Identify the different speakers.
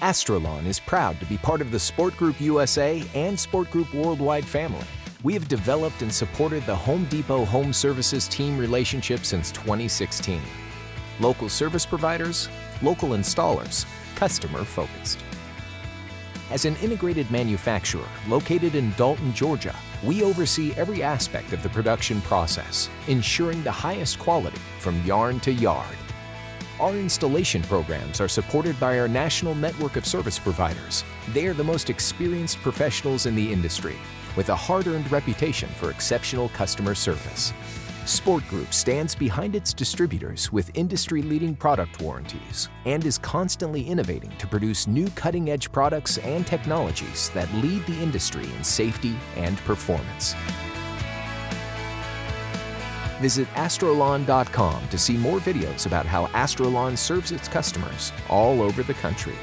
Speaker 1: Astrolon is proud to be part of the Sport Group USA and Sport Group Worldwide family. We have developed and supported the Home Depot Home Services team relationship since 2016. Local service providers, local installers, customer-focused. As an integrated manufacturer located in Dalton, Georgia, we oversee every aspect of the production process, ensuring the highest quality from yarn to yard. Our installation programs are supported by our national network of service providers. They are the most experienced professionals in the industry, with a hard-earned reputation for exceptional customer service. Sport Group stands behind its distributors with industry-leading product warranties and is constantly innovating to produce new cutting-edge products and technologies that lead the industry in safety and performance. Visit Astrolon.com to see more videos about how Astrolon serves its customers all over the country.